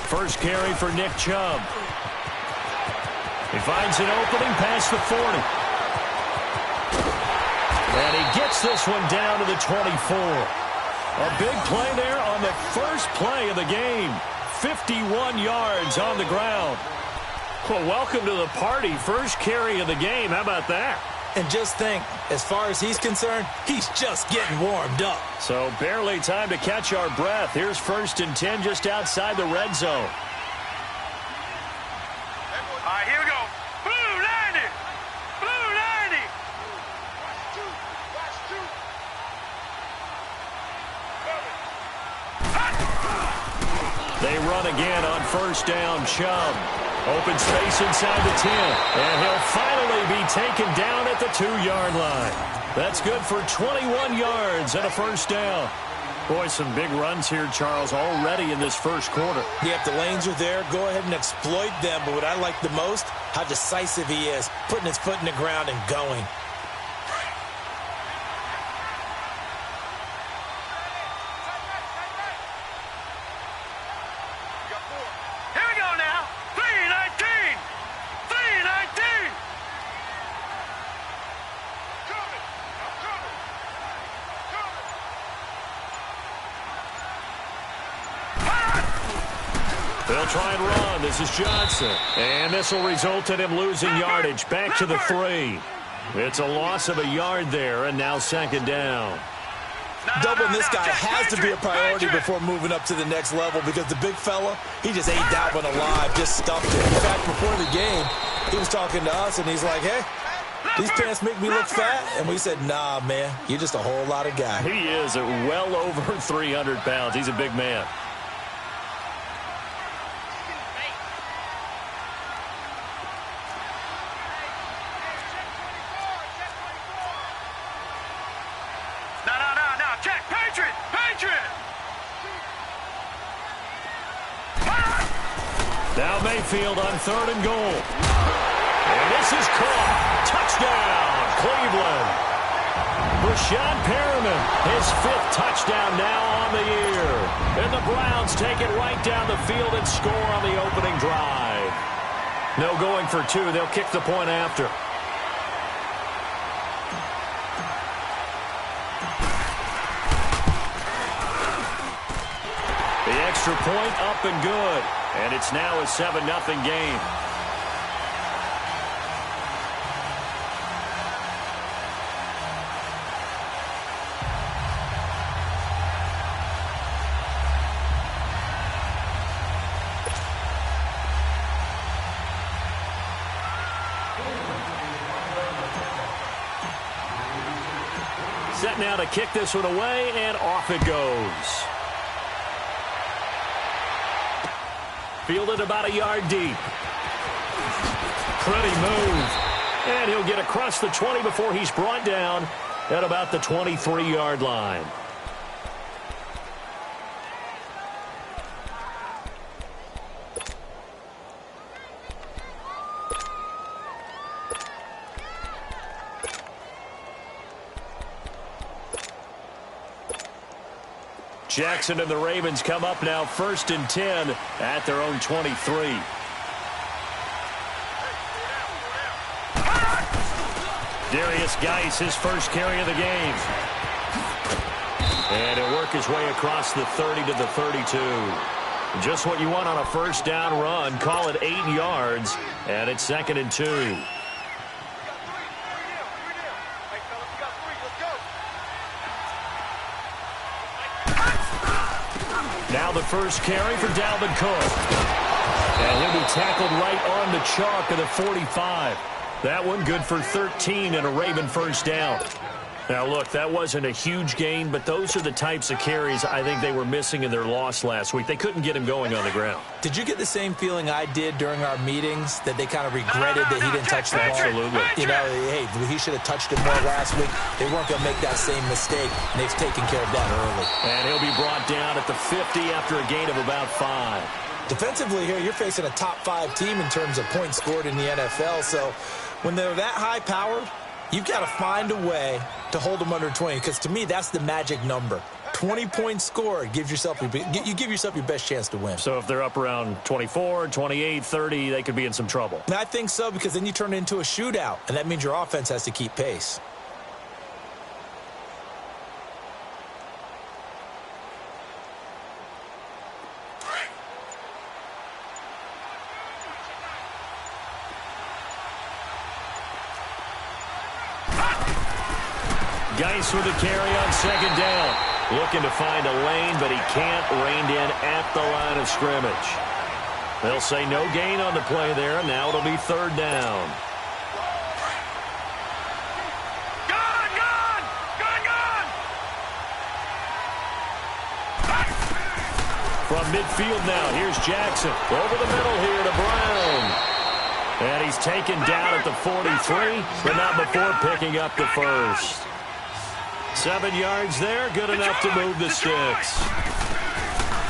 First carry for Nick Chubb. He finds an opening past the 40. And he gets this one down to the 24. A big play there on the first play of the game. 51 yards on the ground. Well, welcome to the party. First carry of the game. How about that? And just think, as far as he's concerned, he's just getting warmed up. So barely time to catch our breath. Here's 1st and 10 just outside the red zone. All right, here we go. Blue 90. Blue 90. They run again on 1st down. Chubb. Open space inside the 10. And he'll finally be taken down at the 2-yard line. That's good for 21 yards and a 1st down. Boy, some big runs here, Charles, already in this first quarter. Yeah, if the lanes are there, go ahead and exploit them. But what I like the most, how decisive he is, putting his foot in the ground and going. They'll try and run. This is Johnson. And this will result in him losing yardage. Back to the 3. It's a loss of a yard there, and now 2nd down. Doubling this guy has to be a priority before moving up to the next level because the big fella, he just ate that one alive, just stuffed it. In fact, before the game, he was talking to us, and he's like, hey, these pants make me look fat. And we said, nah, man, you're just a whole lot of guy. He is well over 300 pounds. He's a big man. Now Mayfield on 3rd and goal. And this is caught. Touchdown, Cleveland. Brashad Perriman, his 5th touchdown now on the year. And the Browns take it right down the field and score on the opening drive. No going for 2. They'll kick the point after. The extra point up and good. And it's now a 7-0 game. Set now to kick this one away, and off it goes. Fielded about a yard deep. Pretty move. And he'll get across the 20 before he's brought down at about the 23-yard line. Jackson and the Ravens come up now 1st and 10 at their own 23. Darius Geis, his first carry of the game. And he'll work his way across the 30 to the 32. Just what you want on a 1st down run. Call it 8 yards, and it's 2nd and 2. Now the first carry for Dalvin Cook. And he'll be tackled right on the chalk of the 45. That one good for 13 and a Raven 1st down. Now, look, that wasn't a huge gain, but those are the types of carries I think they were missing in their loss last week. They couldn't get him going on the ground. Did you get the same feeling I did during our meetings, that they kind of regretted that he didn't touch the ball? Absolutely. You know, hey, he should have touched it more last week. They weren't going to make that same mistake, and they've taken care of that early. And he'll be brought down at the 50 after a gain of about 5. Defensively here, you're facing a top 5 team in terms of points scored in the NFL, so when they're that high-powered, you've got to find a way to hold them under 20, because to me, that's the magic number. 20-point score, you give yourself your best chance to win. So if they're up around 24, 28, 30, they could be in some trouble. And I think so, because then you turn it into a shootout, and that means your offense has to keep pace. Geis with the carry on second down. Looking to find a lane, but he can't. Reined in at the line of scrimmage. They'll say no gain on the play there. Now it'll be third down. Gone, gone, gone, gone. From midfield now, here's Jackson. Over the middle here to Brown. And he's taken down at the 43, but not before picking up the first. 7 yards there, good enough to move the sticks.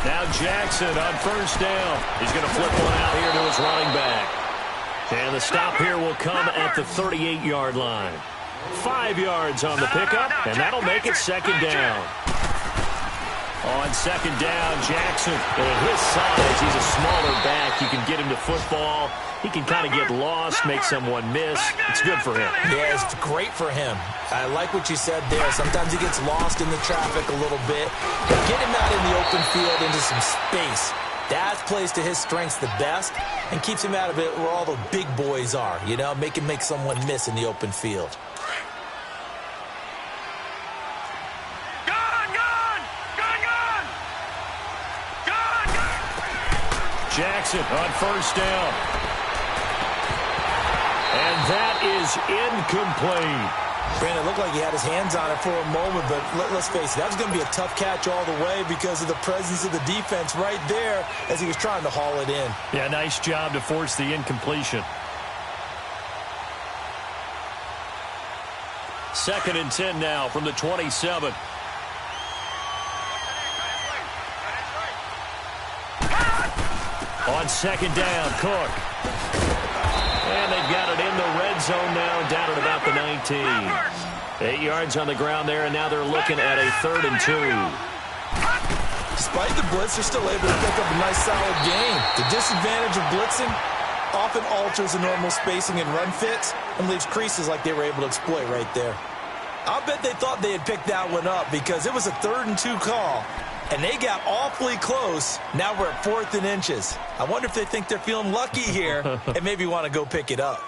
Now Jackson on first down. He's going to flip one out here to his running back. And the stop here will come at the 38-yard line. 5 yards on the pickup, and that'll make it second down. On second down, Jackson, at his size, he's a smaller back. You can get him to football. He can kind of get lost, make someone miss. It's good for him. Yeah, it's great for him. I like what you said there. Sometimes he gets lost in the traffic a little bit. But get him out in the open field into some space. That plays to his strengths the best and keeps him out of it where all the big boys are, you know, make someone miss in the open field. Jackson on first down. And that is incomplete. Brandon, it looked like he had his hands on it for a moment, but let's face it, that was going to be a tough catch all the way because of the presence of the defense right there as he was trying to haul it in. Yeah, nice job to force the incompletion. 2nd and 10 now from the 27. On second down, Cook. And they've got it in the red zone now, down at about the 19. 8 yards on the ground there, and now they're looking at a 3rd and 2. Despite the blitz, they're still able to pick up a nice, solid game. The disadvantage of blitzing often alters the normal spacing and run fits and leaves creases like they were able to exploit right there. I'll bet they thought they had picked that one up because it was a 3rd and 2 call. And they got awfully close. Now we're at 4th and inches. I wonder if they think they're feeling lucky here and maybe want to go pick it up.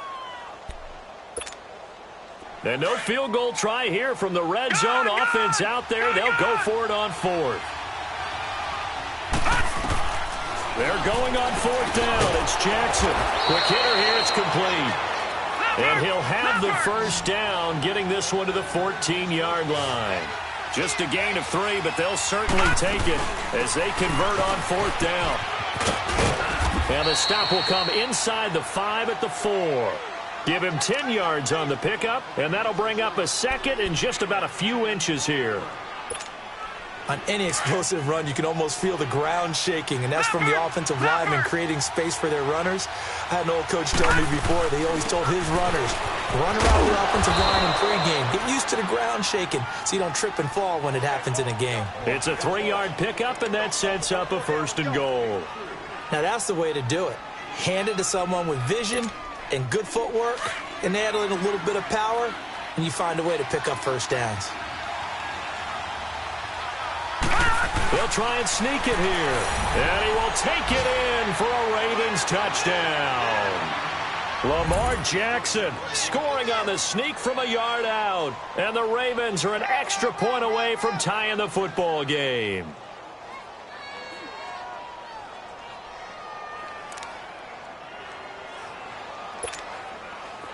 And no field goal try here from the red zone. Offense out there. They'll go for it on 4th. They're going on 4th down. It's Jackson. Quick hitter here. It's complete. And he'll have the first down, getting this one to the 14-yard line. Just a gain of 3, but they'll certainly take it as they convert on 4th down. And the stop will come inside the 5 at the 4. Give him 10 yards on the pickup, and that'll bring up a 2nd and just about a few inches here. On any explosive run, you can almost feel the ground shaking, and that's from the offensive linemen creating space for their runners. I had an old coach tell me before, they always told his runners, run around the offensive line in pregame. Get used to the ground shaking so you don't trip and fall when it happens in a game. It's a 3-yard pickup, and that sets up a 1st and goal. Now, that's the way to do it. Hand it to someone with vision and good footwork, and add in a little bit of power, and you find a way to pick up first downs. They'll try and sneak it here. And he will take it in for a Ravens touchdown. Lamar Jackson scoring on the sneak from a yard out. And the Ravens are an extra point away from tying the football game.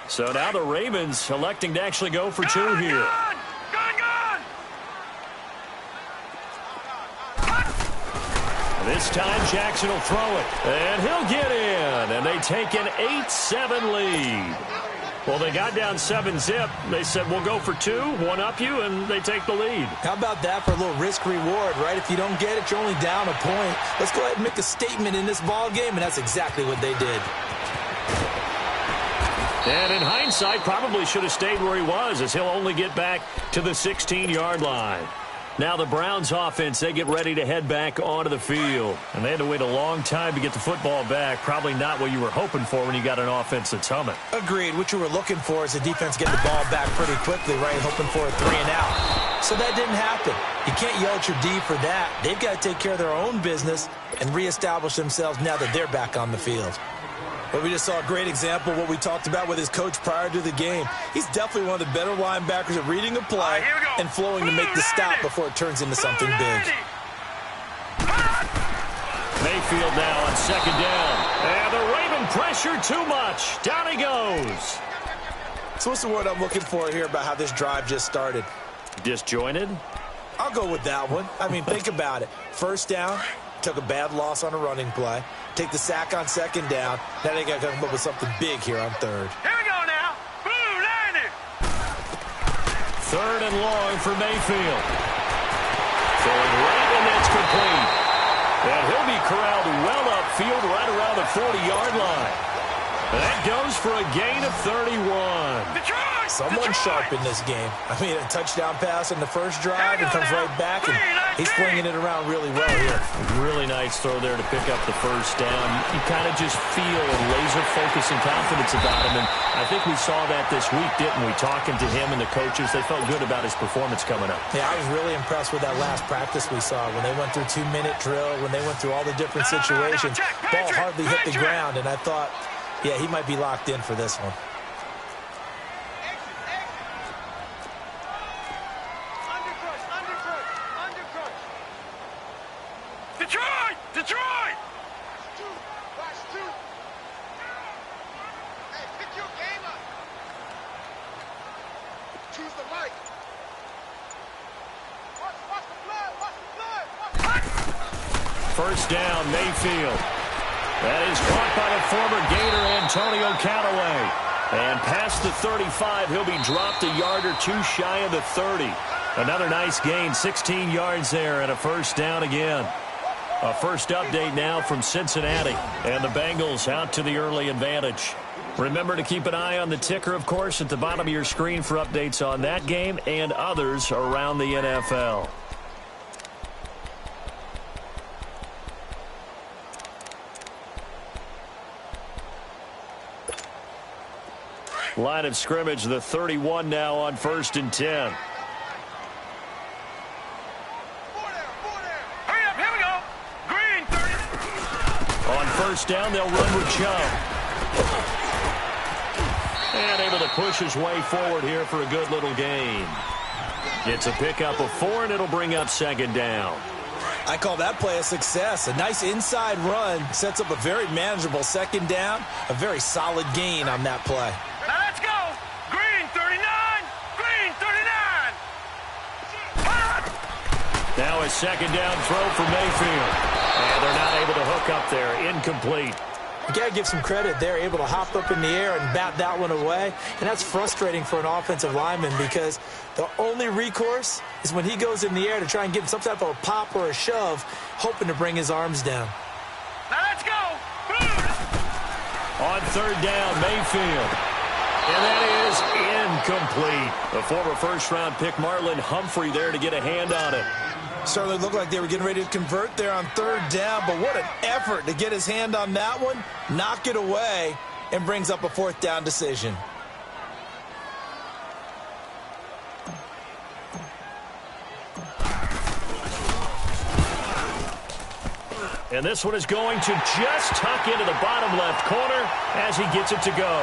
So now the Ravens electing to actually go for 2 here. This time Jackson will throw it, and he'll get in, and they take an 8-7 lead. Well, they got down 7-zip. They said, we'll go for 2, one up you, and they take the lead. How about that for a little risk-reward, right? If you don't get it, you're only down a point. Let's go ahead and make a statement in this ball game, and that's exactly what they did. And in hindsight, probably should have stayed where he was, as he'll only get back to the 16-yard line. Now the Browns offense, they get ready to head back onto the field. And they had to wait a long time to get the football back. Probably not what you were hoping for when you got an offense that's humming. Agreed. What you were looking for is the defense getting the ball back pretty quickly, right? Hoping for a 3-and-out. So that didn't happen. You can't yell at your D for that. They've got to take care of their own business and reestablish themselves now that they're back on the field. But we just saw a great example of what we talked about with his coach prior to the game. He's definitely one of the better linebackers at reading a play and flowing to make the stop before it turns into something big. Mayfield now on second down. And the Raven pressure too much. Down he goes. So what's the word I'm looking for here about how this drive just started? Disjointed? I'll go with that one. I mean, think about it. First down, took a bad loss on a running play. Take the sack on second down. Now they got to come up with something big here on third. Here we go now. Blue 90. Third and long for Mayfield. Throwing right, and that's complete. And he'll be corralled well upfield right around the 40-yard line. That goes for a gain of 31. Someone sharp in this game. I mean, a touchdown pass in the first drive and comes right back, and he's flinging it around really well here. Really nice throw there to pick up the first down. You kind of just feel a laser focus and confidence about him, and I think we saw that this week, didn't we? Talking to him and the coaches, they felt good about his performance coming up. Yeah, I was really impressed with that last practice we saw when they went through 2-minute drill, when they went through all the different situations. Ball hardly hit the ground, and I thought, yeah, he might be locked in for this one. Detroit! Watch two. Hey, pick your game up. Choose the mic. Watch the blood. First down, Mayfield. That is caught by the former Gator Antonio Callaway. And past the 35, he'll be dropped a yard or two shy of the 30. Another nice gain, 16 yards there, and a first down again. A first update now from Cincinnati, and the Bengals out to the early advantage. Remember to keep an eye on the ticker, of course, at the bottom of your screen for updates on that game and others around the NFL. Line of scrimmage, the 31 now on 1st and 10. First down, they'll run with Chubb. And able to push his way forward here for a good little gain. It's a pickup of 4, and it'll bring up second down. I call that play a success. A nice inside run sets up a very manageable second down. A very solid gain on that play. Now let's go. Green 39. Green 39. Now a second down throw for Mayfield. And they're not able to hook up there. Incomplete. You got to give some credit. They're able to hop up in the air and bat that one away. And that's frustrating for an offensive lineman because the only recourse is when he goes in the air to try and get some type of a pop or a shove, hoping to bring his arms down. Now let's go. On third down, Mayfield. And that is incomplete. The former first-round pick, Marlon Humphrey, there to get a hand on it. Certainly looked like they were getting ready to convert there on third down, but what an effort to get his hand on that one, knock it away, and brings up a fourth down decision. And this one is going to just tuck into the bottom left corner as he gets it to go.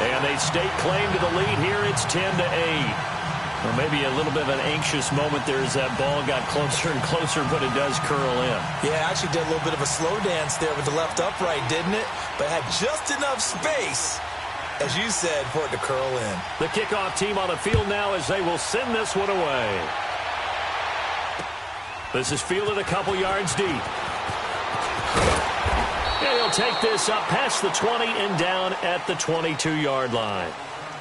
And they stake claim to the lead here. It's 10-8. Or maybe a little bit of an anxious moment there as that ball got closer and closer, but it does curl in. Yeah, actually did a little bit of a slow dance there with the left upright, didn't it? But had just enough space, as you said, for it to curl in. The kickoff team on the field now as they will send this one away. This is fielded a couple yards deep. And he'll take this up past the 20 and down at the 22-yard line.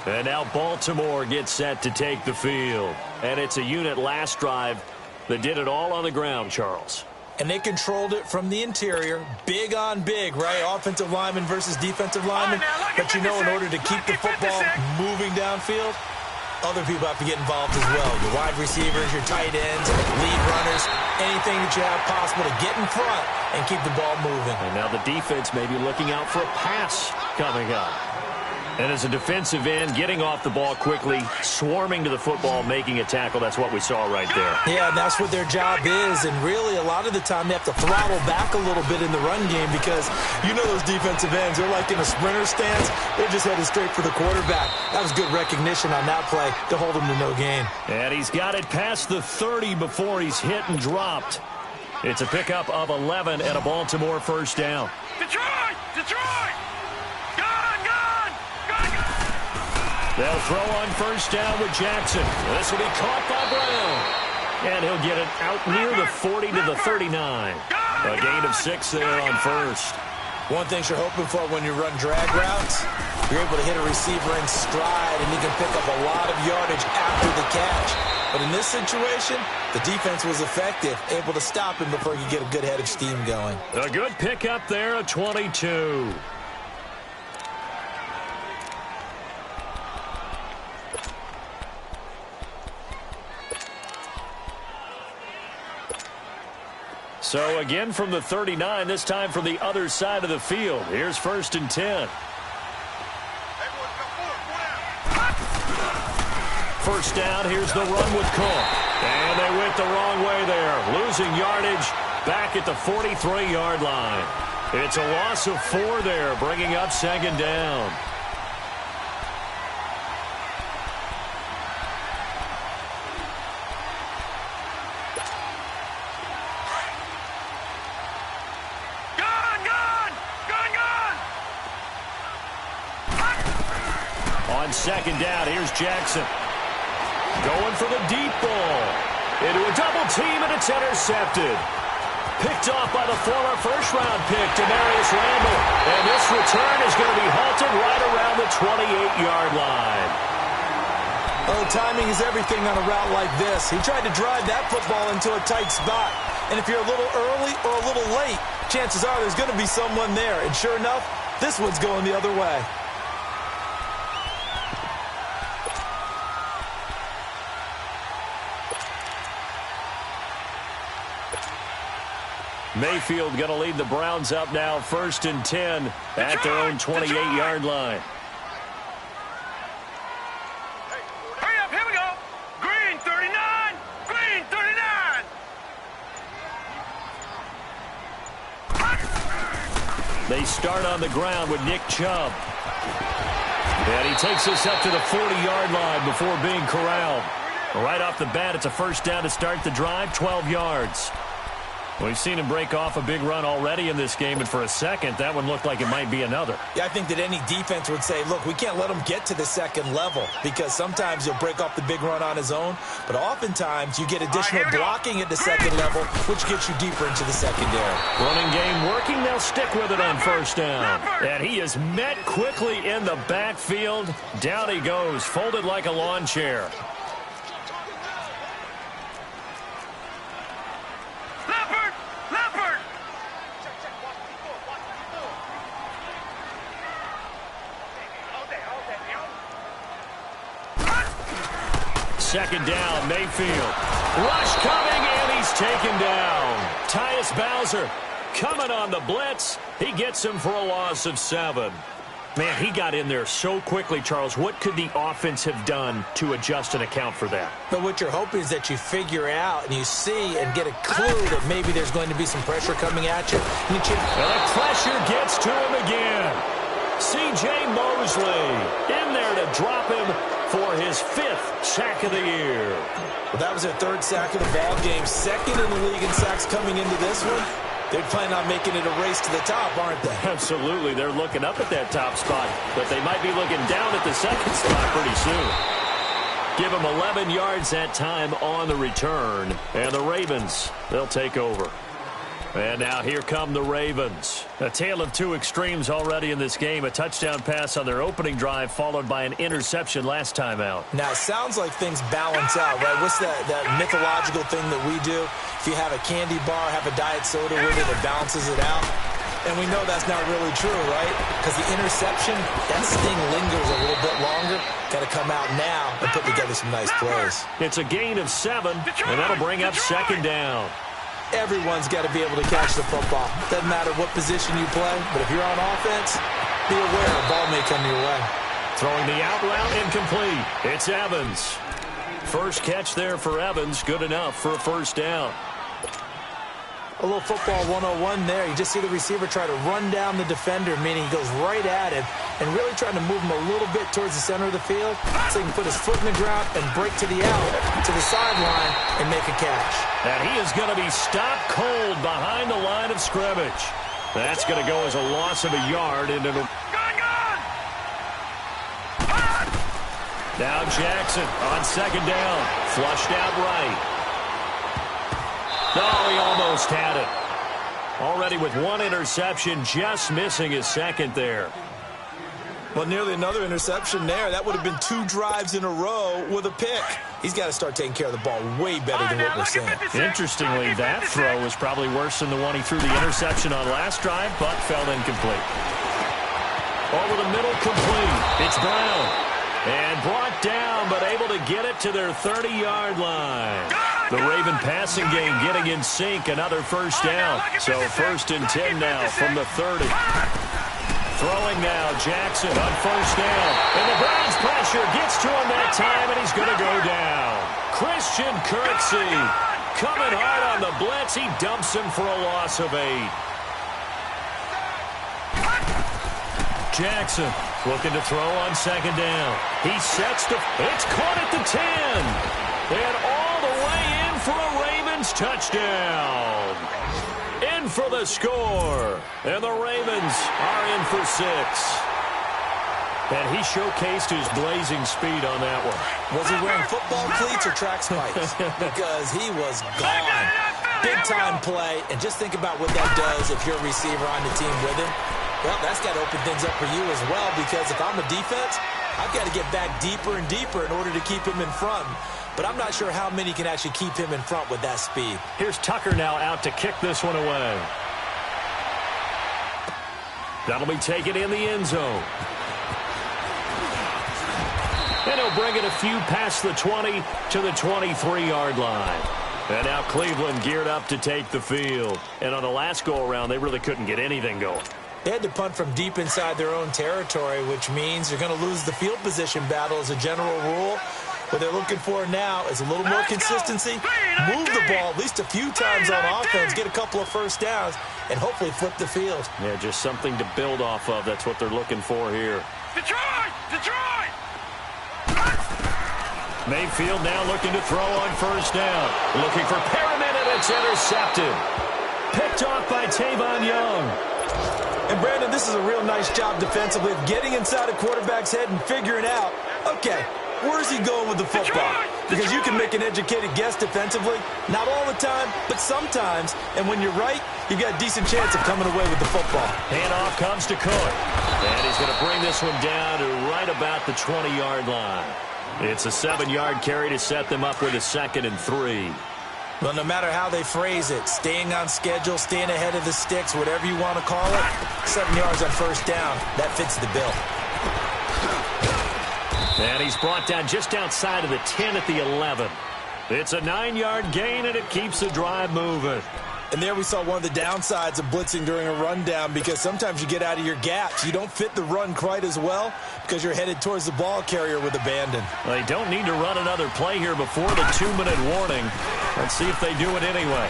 And now Baltimore gets set to take the field. And it's a unit last drive that did it all on the ground, Charles. And they controlled it from the interior. Big on big, right? Offensive lineman versus defensive lineman. But you know, in order to keep the football moving downfield, other people have to get involved as well. Your wide receivers, your tight ends, lead runners, anything that you have possible to get in front and keep the ball moving. And now the defense may be looking out for a pass coming up. And as a defensive end, getting off the ball quickly, swarming to the football, making a tackle, that's what we saw right there. Yeah, and that's what their job is. And really, a lot of the time, they have to throttle back a little bit in the run game because you know those defensive ends, they're like in a sprinter stance. They're just headed straight for the quarterback. That was good recognition on that play to hold him to no gain. And he's got it past the 30 before he's hit and dropped. It's a pickup of 11 and a Baltimore first down. Detroit! Detroit! Gone! Gone! Gone! They'll throw on first down with Jackson. This will be caught by Brown. And he'll get it out near the 40 to the 39. A gain of 6 there on first. One thing you're hoping for when you run drag routes, you're able to hit a receiver in stride, and you can pick up a lot of yardage after the catch. But in this situation, the defense was effective, able to stop him before he could get a good head of steam going. A good pickup there, a 22. So again from the 39, this time from the other side of the field. Here's 1st and 10. First down, here's the run with Cook. And they went the wrong way there. Losing yardage back at the 43-yard line. It's a loss of 4 there, bringing up 2nd down. On 2nd down, here's Jackson. Going for the deep ball. Into a double team, and it's intercepted. Picked off by the former first-round pick, Demarius Randall. And this return is going to be halted right around the 28-yard line. Oh, timing is everything on a route like this. He tried to drive that football into a tight spot. And if you're a little early or a little late, chances are there's going to be someone there. And sure enough, this one's going the other way. Mayfield going to lead the Browns up now, 1st and 10 at their own 28-yard line. Hurry up, here we go. Green 39, green 39. They start on the ground with Nick Chubb. And he takes us up to the 40-yard line before being corralled. Right off the bat, it's a first down to start the drive, 12 yards. We've seen him break off a big run already in this game, and for a second, that one looked like it might be another. Yeah, I think that any defense would say, look, we can't let him get to the second level because sometimes he'll break off the big run on his own, but oftentimes you get additional blocking at the second level, which gets you deeper into the secondary. Running game working. They'll stick with it on first down. And he is met quickly in the backfield. Down he goes, folded like a lawn chair. Second down, Mayfield. Rush coming, and he's taken down. Tyus Bowser coming on the blitz. He gets him for a loss of 7. Man, he got in there so quickly, Charles. What could the offense have done to adjust and account for that? But what you're hoping is that you figure out and you see and get a clue that maybe there's going to be some pressure coming at you. And the pressure gets to him again. C.J. Mosley in there to drop him for his 5th sack of the year. Well, that was their 3rd sack of the ball game. 2nd in the league in sacks coming into this one. They're planning on making it a race to the top, aren't they? Absolutely. They're looking up at that top spot, but they might be looking down at the second spot pretty soon. Give them 11 yards that time on the return. And the Ravens, they'll take over. And now here come the Ravens. A tale of two extremes already in this game. A touchdown pass on their opening drive, followed by an interception last time out. Now, it sounds like things balance out, right? What's that mythological thing that we do? If you have a candy bar, have a diet soda with it, it balances it out. And we know that's not really true, right? Because the interception, that sting lingers a little bit longer. Got to come out now and put together some nice plays. It's a gain of 7, and that'll bring up second down. Everyone's got to be able to catch the football. Doesn't matter what position you play, but if you're on offense, be aware a ball may come your way. Throwing the out route incomplete. It's Evans. First catch there for Evans. Good enough for a first down. A little football 101 there. You just see the receiver try to run down the defender, meaning he goes right at him and really trying to move him a little bit towards the center of the field so he can put his foot in the ground and break to the out, to the sideline, and make a catch. And he is going to be stopped cold behind the line of scrimmage. That's going to go as a loss of a yard into the... Now Jackson on second down. Flushed out right. Oh, he almost had it. Already with one interception, just missing his second there. Well, nearly another interception there. That would have been 2 drives in a row with a pick. He's got to start taking care of the ball way better than what we're seeing. Interestingly, that throw was probably worse than the one he threw the interception on last drive, but fell incomplete. Over the middle, complete. It's Brown. And brought down, but able to get it to their 30-yard line. The Raven passing game getting in sync, another first down. So 1st and 10 now from the 30. Throwing now, Jackson on first down. And the Browns pressure gets to him that time, and he's going to go down. Christian Kirksey coming hard on the blitz. He dumps him for a loss of 8. Jackson looking to throw on second down. He sets the... It's caught at the 10. And all the way in for a Ravens touchdown. In for the score. And the Ravens are in for 6. And he showcased his blazing speed on that one. Was he wearing football cleats or track spikes? Because he was gone. Big-time play. And just think about what that does if you're a receiver on the team with him. Well, that's got to open things up for you as well, because if I'm a defense, I've got to get back deeper and deeper in order to keep him in front. But I'm not sure how many can actually keep him in front with that speed. Here's Tucker now out to kick this one away. That'll be taken in the end zone. And he'll bring it a few past the 20 to the 23-yard line. And now Cleveland geared up to take the field. And on the last go-around, they really couldn't get anything going. They had to punt from deep inside their own territory, which means they're going to lose the field position battle as a general rule. What they're looking for now is a little more consistency, move the ball at least a few times on offense, get a couple of first downs, and hopefully flip the field. Yeah, just something to build off of. That's what they're looking for here. Detroit! Detroit! Mayfield now looking to throw on first down. Looking for Perriman, and it's intercepted. Picked off by Tavon Young. And, Brandon, this is a real nice job defensively of getting inside a quarterback's head and figuring out, okay, where's he going with the football? Because you can make an educated guess defensively. Not all the time, but sometimes. And when you're right, you've got a decent chance of coming away with the football. Handoff comes to Cook. And he's going to bring this one down to right about the 20-yard line. It's a 7-yard carry to set them up with a 2nd and 3. Well, no matter how they phrase it, staying on schedule, staying ahead of the sticks, whatever you want to call it, 7 yards on first down, that fits the bill. And he's brought down just outside of the 10 at the 11. It's a 9-yard gain, and it keeps the drive moving. And there we saw one of the downsides of blitzing during a rundown, because sometimes you get out of your gaps. You don't fit the run quite as well because you're headed towards the ball carrier with abandon. They don't need to run another play here before the 2-minute warning. Let's see if they do it anyway.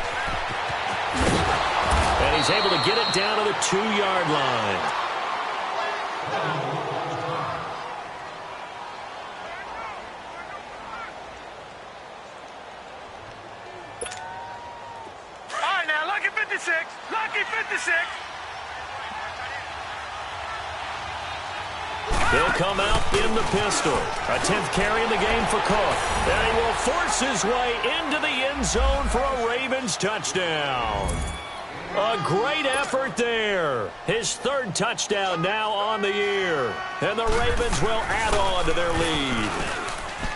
And he's able to get it down to the 2-yard line. Lucky 56. Lucky 56. He'll come out in the pistol. A 10th carry in the game for Cook. And he will force his way into the end zone for a Ravens touchdown. A great effort there. His 3rd touchdown now on the year. And the Ravens will add on to their lead.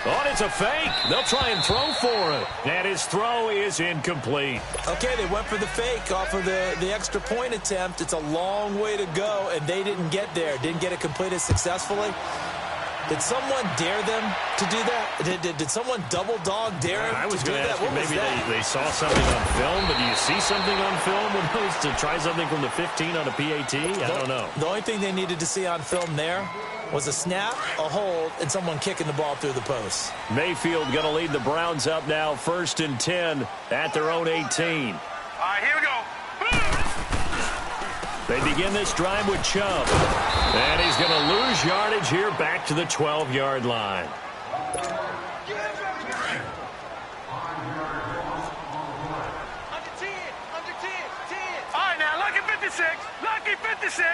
Oh, it's a fake. They'll try and throw for it. And his throw is incomplete. Okay, they went for the fake off of the extra point attempt. It's a long way to go, and they didn't get there. Didn't get it completed successfully. Did someone dare them to do that? Did someone double dog dare them I was to do going to that? ask you, What was maybe that? they saw something on film, but do you see something on film when those to try something from the 15 on a PAT? I don't know. The only thing they needed to see on film there was a snap, a hold, and someone kicking the ball through the post. Mayfield going to lead the Browns up now, 1st and 10 at their own 18. All right, here we go. They begin this drive with Chubb. And he's going to lose yardage here back to the 12-yard line. Under 10, under 10, 10. All right, now, lucky 56. Lucky 56.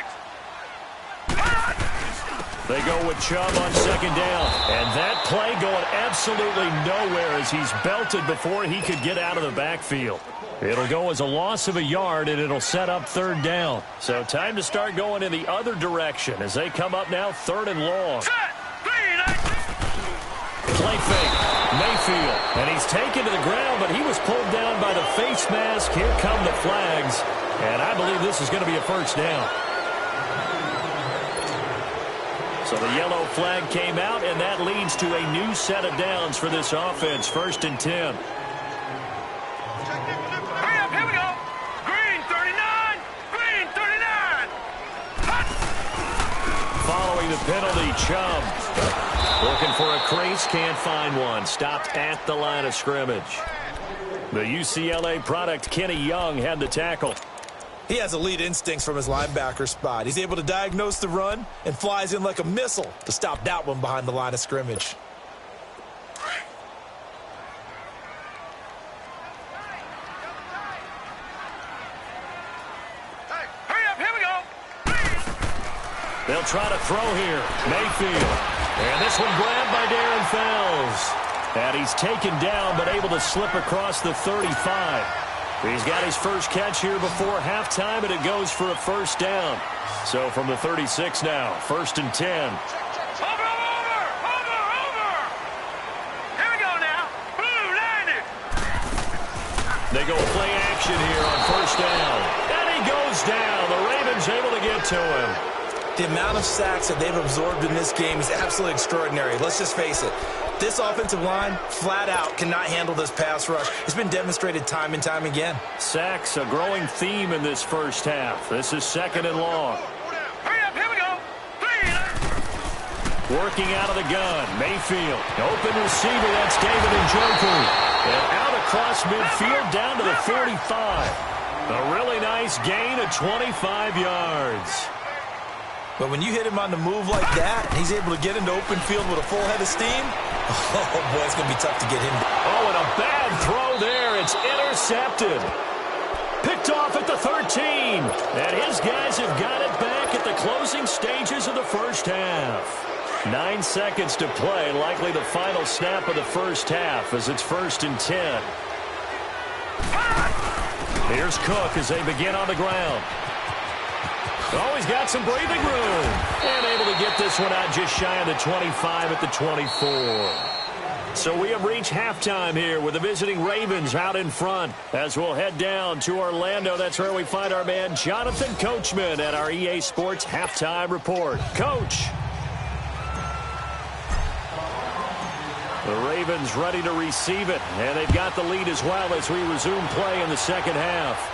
They go with Chubb on 2nd down. And that play going absolutely nowhere as he's belted before he could get out of the backfield. It'll go as a loss of a yard, and it'll set up 3rd down. So time to start going in the other direction as they come up now 3rd and long. Set. 3, 9. Play fake. Mayfield. And he's taken to the ground, but he was pulled down by the face mask. Here come the flags. And I believe this is going to be a 1st down. So the yellow flag came out, and that leads to a new set of downs for this offense. 1st and 10. Hurry up, here we go. Green 39. Green 39. Following the penalty, Chubb looking for a crease, can't find one. Stopped at the line of scrimmage. The UCLA product, Kenny Young, had the tackle. He has elite instincts from his linebacker spot. He's able to diagnose the run and flies in like a missile to stop that one behind the line of scrimmage. Hurry up, here we go. They'll try to throw here. Mayfield. And this one grabbed by Darren Fells. And he's taken down but able to slip across the 35. He's got his first catch here before halftime, and it goes for a 1st down. So from the 36 now, 1st and 10. Over. Here we go now. Blue, 90. They go play action here on 1st down. And he goes down. The Ravens able to get to him. The amount of sacks that they've absorbed in this game is absolutely extraordinary. Let's just face it. This offensive line, flat out, cannot handle this pass rush. It's been demonstrated time and time again. Sacks, a growing theme in this 1st half. This is 2nd and long. Hurry up, here we go. 3. Working out of the gun, Mayfield. Open receiver, that's David Njoku. And out across midfield down to the 45. A really nice gain of 25 yards. But when you hit him on the move like that, he's able to get into open field with a full head of steam, oh, boy, it's going to be tough to get him. Oh, and a bad throw there. It's intercepted. Picked off at the 13. And his guys have got it back at the closing stages of the 1st half. 9 seconds to play, likely the final snap of the 1st half as it's 1st and 10. Here's Cook as they begin on the ground. Oh, he's got some breathing room. And able to get this one out just shy of the 25 at the 24. So we have reached halftime here with the visiting Ravens out in front. As we'll head down to Orlando, that's where we find our man Jonathan Coachman at our EA Sports Halftime Report. Coach. The Ravens ready to receive it. And they've got the lead as well as we resume play in the 2nd half.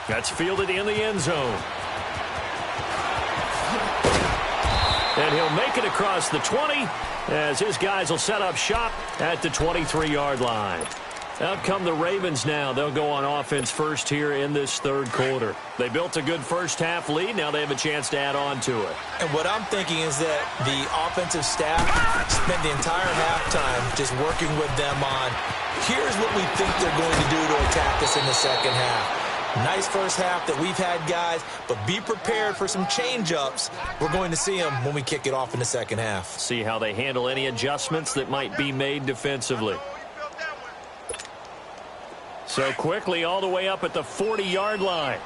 That's fielded in the end zone. And he'll make it across the 20 as his guys will set up shop at the 23-yard line. Out come the Ravens now. They'll go on offense first here in this 3rd quarter. They built a good 1st half lead. Now they have a chance to add on to it. And what I'm thinking is that the offensive staff spent the entire halftime just working with them on, here's what we think they're going to do to attack us in the 2nd half. Nice 1st half that we've had, guys, but be prepared for some change-ups. We're going to see them when we kick it off in the 2nd half. See how they handle any adjustments that might be made defensively. So quickly all the way up at the 40-yard line.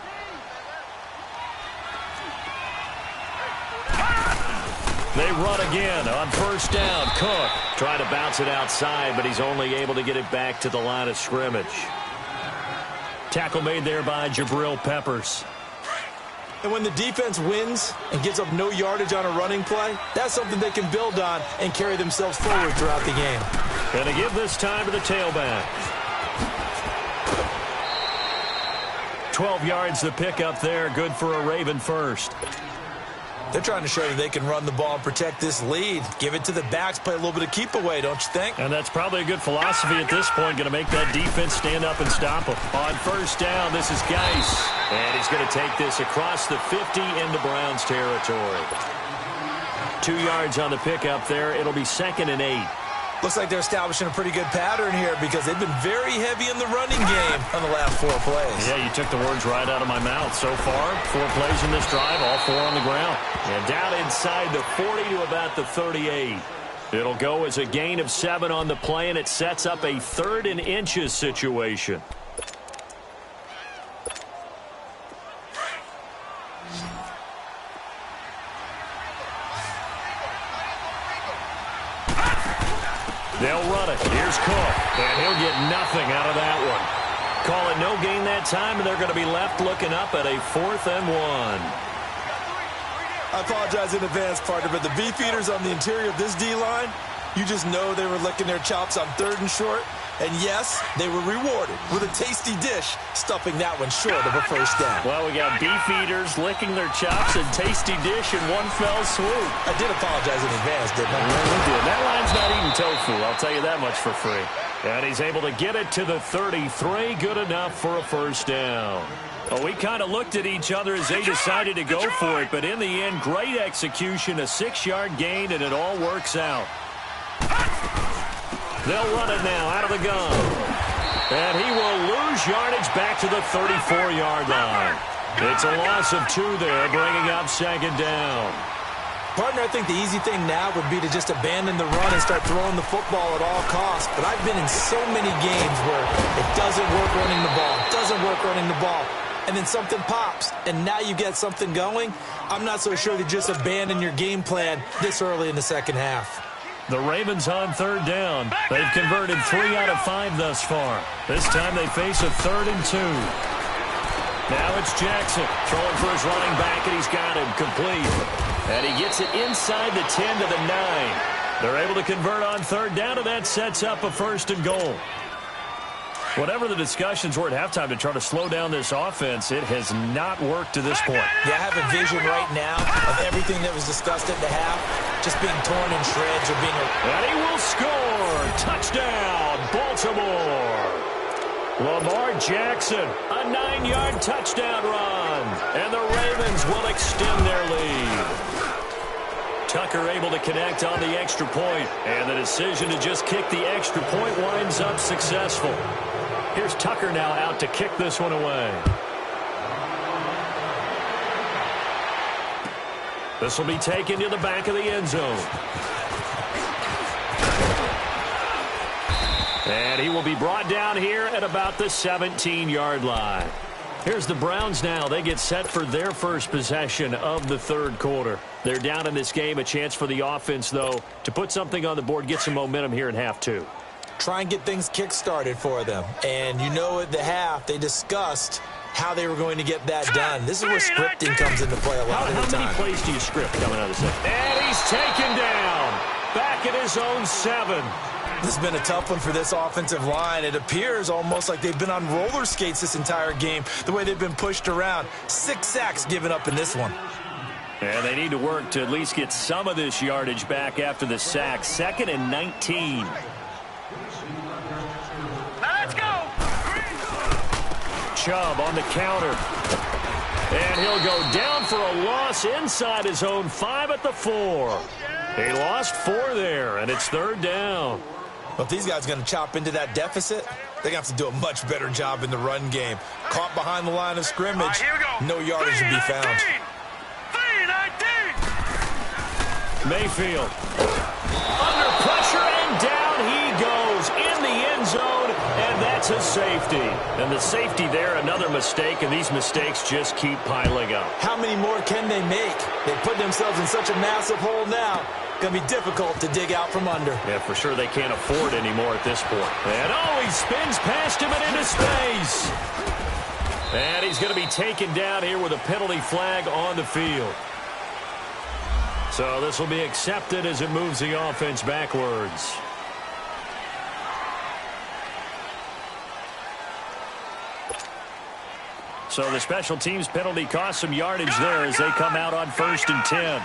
They run again on 1st down. Cook. Trying to bounce it outside, but he's only able to get it back to the line of scrimmage. Tackle made there by Jabril Peppers. And when the defense wins and gives up no yardage on a running play, that's something they can build on and carry themselves forward throughout the game. Going to give this time to the tailback. 12 yards the pick up there. Good for a Raven first. They're trying to show you they can run the ball and protect this lead. Give it to the backs, play a little bit of keep away, don't you think? And that's probably a good philosophy at this point. Going to make that defense stand up and stop them. On first down, this is Geis. And he's going to take this across the 50 into Browns territory. 2 yards on the pickup there. It'll be 2nd and 8. Looks like they're establishing a pretty good pattern here because they've been very heavy in the running game on the last 4 plays. Yeah, you took the words right out of my mouth. So far, 4 plays in this drive, all 4 on the ground. And down inside the 40 to about the 38. It'll go as a gain of 7 on the play, and it sets up a 3rd and inches situation. They'll run it. Here's Cook, and he'll get nothing out of that one. Call it no gain that time, and they're going to be left looking up at a 4th and 1. I apologize in advance, partner, but the beefeaters on the interior of this D-line, you just know they were licking their chops on 3rd and short. And yes, they were rewarded with a tasty dish, stuffing that one short of a first down. Well, we got beefeaters licking their chops and tasty dish in one fell swoop. I did apologize in advance, didn't I? Yeah, we did. That line's not eating tofu, I'll tell you that much for free. And he's able to get it to the 33, good enough for a first down. Well, we kind of looked at each other as they decided to go for it, but in the end, great execution, a 6-yard gain, and it all works out. They'll run it now out of the gun. And he will lose yardage back to the 34-yard line. It's a loss of 2 there, bringing up 2nd down. Partner, I think the easy thing now would be to just abandon the run and start throwing the football at all costs. But I've been in so many games where it doesn't work running the ball, and then something pops, and now you get something going. I'm not so sure to just abandon your game plan this early in the second half. The Ravens on 3rd down. They've converted 3 out of 5 thus far. This time they face a 3rd and 2. Now it's Jackson throwing for his running back, and he's got him complete. And he gets it inside the 10 to the 9. They're able to convert on 3rd down, and that sets up a 1st and goal. Whatever the discussions were at halftime to try to slow down this offense, it has not worked to this point. Yeah, I have a vision right now of everything that was discussed at the half just being torn in shreds or being... And he will score! Touchdown, Baltimore! Lamar Jackson, a 9-yard touchdown run. And the Ravens will extend their lead. Tucker able to connect on the extra point, and the decision to just kick the extra point winds up successful. Here's Tucker now out to kick this one away. This will be taken to the back of the end zone. And he will be brought down here at about the 17-yard line. Here's the Browns now. They get set for their first possession of the 3rd quarter. They're down in this game. A chance for the offense, though, to put something on the board, get some momentum here in half 2. Try and get things kick-started for them. And you know at the half, they discussed how they were going to get that done. This is where scripting comes into play a lot of the time. How many plays do you script coming out of the second? And he's taken down. Back at his own 7. This has been a tough one for this offensive line. It appears almost like they've been on roller skates this entire game, the way they've been pushed around. 6 sacks given up in this one. And they need to work to at least get some of this yardage back after the sack. 2nd and 19. Let's go. Chubb on the counter. And he'll go down for a loss inside his own 5 at the 4. He lost 4 there, and it's 3rd down. Well, if these guys are going to chop into that deficit, they're going to have to do a much better job in the run game. Caught behind the line of scrimmage, no yardage to be found. 3-19. Mayfield under pressure, and down he goes in the end zone, and that's a safety. And the safety there, another mistake, and these mistakes just keep piling up. How many more can they make? They put themselves in such a massive hole now. Going to be difficult to dig out from under. Yeah, for sure they can't afford anymore at this point. And he spins past him and into space. And he's going to be taken down here with a penalty flag on the field. So this will be accepted as it moves the offense backwards. So the special teams penalty cost some yardage there as they come out on 1st and 10.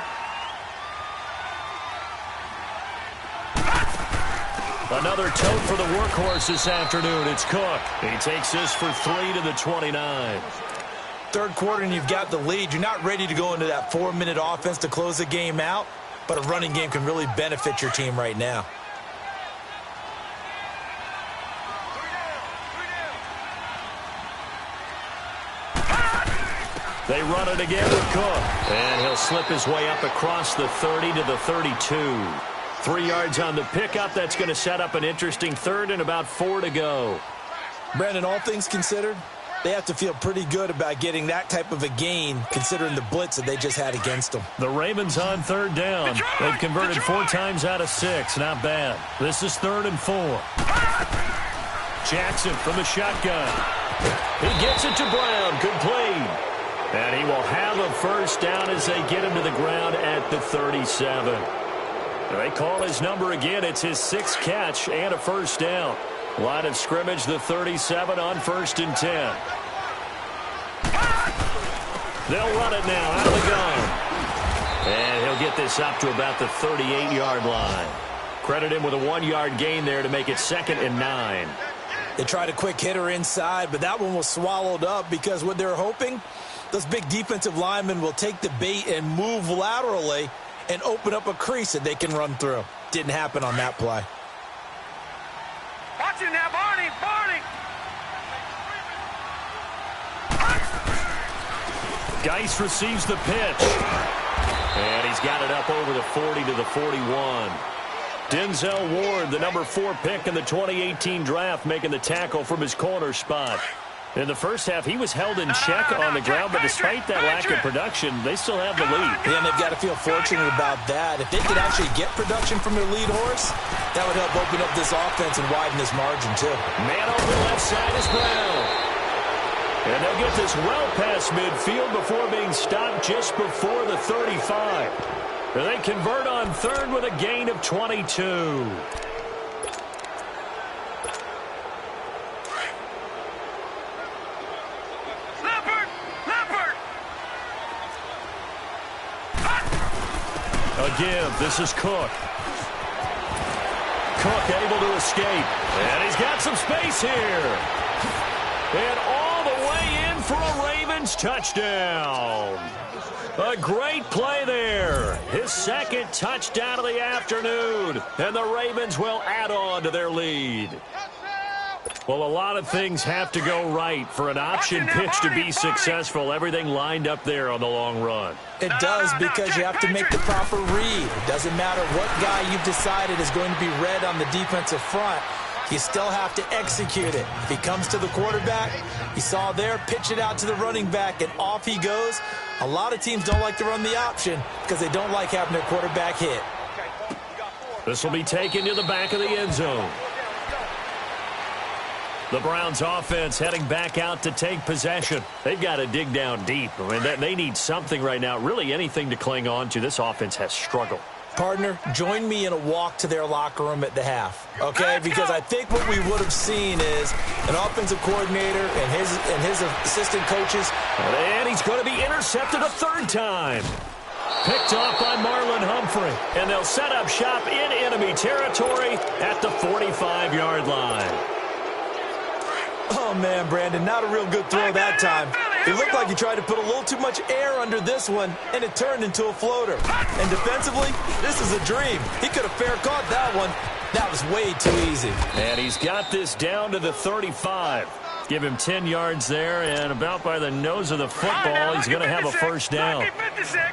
Another tote for the workhorse this afternoon. It's Cook. He takes this for 3 to the 29. Third quarter and you've got the lead. You're not ready to go into that 4-minute offense to close the game out, but a running game can really benefit your team right now. They run it again with Cook. And he'll slip his way up across the 30 to the 32. 3 yards on the pickup. That's going to set up an interesting third and about 4 to go. Brandon, all things considered, they have to feel pretty good about getting that type of a gain considering the blitz that they just had against them. The Ravens on 3rd down. They've converted 4 times out of 6. Not bad. This is 3rd and 4. Jackson from the shotgun. He gets it to Brown. Complete. And he will have a first down as they get him to the ground at the 37. They call his number again. It's his 6th catch and a first down. Line of scrimmage, the 37 on 1st and 10. They'll run it now out of the gun. And he'll get this up to about the 38-yard line. Credit him with a 1-yard gain there to make it 2nd and 9. They tried a quick hitter inside, but that one was swallowed up because what they're hoping, those big defensive linemen will take the bait and move laterally and open up a crease that they can run through. Didn't happen on that play. Watch it now, Barney! Barney! Geis receives the pitch. And he's got it up over the 40 to the 41. Denzel Ward, the number 4 pick in the 2018 draft, making the tackle from his corner spot. In the first half, he was held in check on the ground, but despite that lack of production, they still have the lead. Yeah, and they've got to feel fortunate about that. If they could actually get production from their lead horse, that would help open up this offense and widen this margin, too. Man open left side is Brown. And they'll get this well past midfield before being stopped just before the 35. And they convert on 3rd with a gain of 22. Again, this is Cook. Cook able to escape. And he's got some space here. And all the way in for a Ravens touchdown. A great play there. His 2nd touchdown of the afternoon. And the Ravens will add on to their lead. Well, a lot of things have to go right for an option pitch to be successful. Everything lined up there on the long run. It does, because you have to make the proper read. It doesn't matter what guy you've decided is going to be read on the defensive front. You still have to execute it. If he comes to the quarterback, he saw there, pitch it out to the running back, and off he goes. A lot of teams don't like to run the option because they don't like having their quarterback hit. This will be taken to the back of the end zone. The Browns offense heading back out to take possession. They've got to dig down deep. I mean, they need something right now, really anything to cling on to. This offense has struggled. Partner, join me in a walk to their locker room at the half, okay? Because I think what we would have seen is an offensive coordinator and his assistant coaches. And he's going to be intercepted a 3rd time. Picked off by Marlon Humphrey. And they'll set up shop in enemy territory at the 45-yard line. Oh, man, Brandon, not a real good throw that time. It looked like he tried to put a little too much air under this one, and it turned into a floater. And defensively, this is a dream. He could have fair caught that one. That was way too easy. And he's got this down to the 35. Give him 10 yards there, and about by the nose of the football, he's going to have a first down.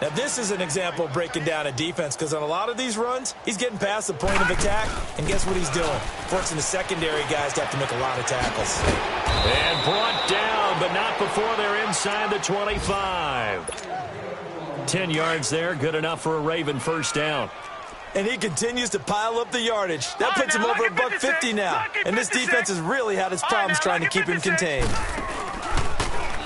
Now, this is an example of breaking down a defense, because on a lot of these runs, he's getting past the point of attack, and guess what he's doing? Forcing the secondary guys to have to make a lot of tackles. And brought down, but not before they're inside the 25. 10 yards there, good enough for a Raven first down. And he continues to pile up the yardage. That puts him over $150 now. And this defense has really had its problems trying to keep him contained.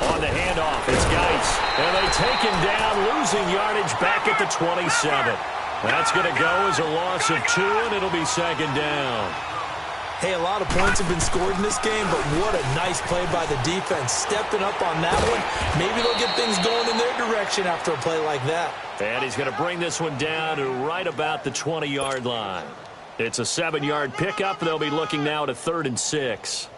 On the handoff, it's Geis. And they take him down, losing yardage back at the 27. That's going to go as a loss of 2, and it'll be second down. Hey, a lot of points have been scored in this game, but what a nice play by the defense. Stepping up on that one. Maybe they'll get things going in their direction after a play like that. And he's going to bring this one down to right about the 20-yard line. It's a 7-yard pickup. They'll be looking now to 3rd and 6.